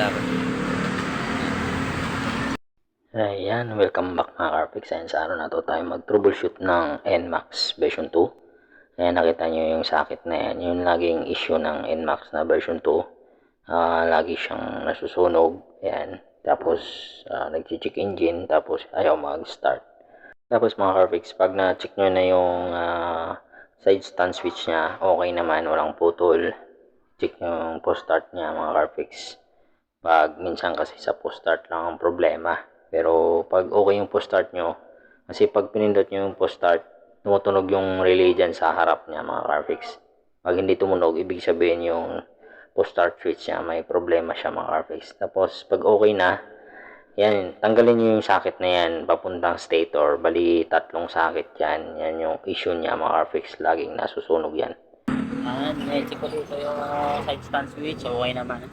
dapat. Ayan, welcome back mga Carpix. Ayan, sa araw na to tayo mag-troubleshoot ng NMAX version 2. Ayan, nakita nyo yung sakit na yan. Yung laging issue ng NMAX na version 2. Lagi siyang nasusunog. Ayan, tapos nag-check engine, tapos ayaw mag-start. Tapos mga Carpix, pag na-check nyo na yung side stand switch niya, okay naman, walang putol. Check nyo yung post start niya mga Carpix. Pag minsan kasi sa post start lang ang problema. Pero pag okay yung post start nyo, kasi pag pinindot nyo yung post start, tumutunog yung relay dyan sa harap niya mga Carfix. Pag hindi tumunog, ibig sabihin yung post start switch niya may problema siya mga Carfix. Tapos pag okay na, yan, tanggalin nyo yung socket na yan papuntang stator. Bali, tatlong socket yan. Yan yung issue niya mga Carfix. Laging nasusunog yan. Check ko dito yung side stand switch. Okay naman.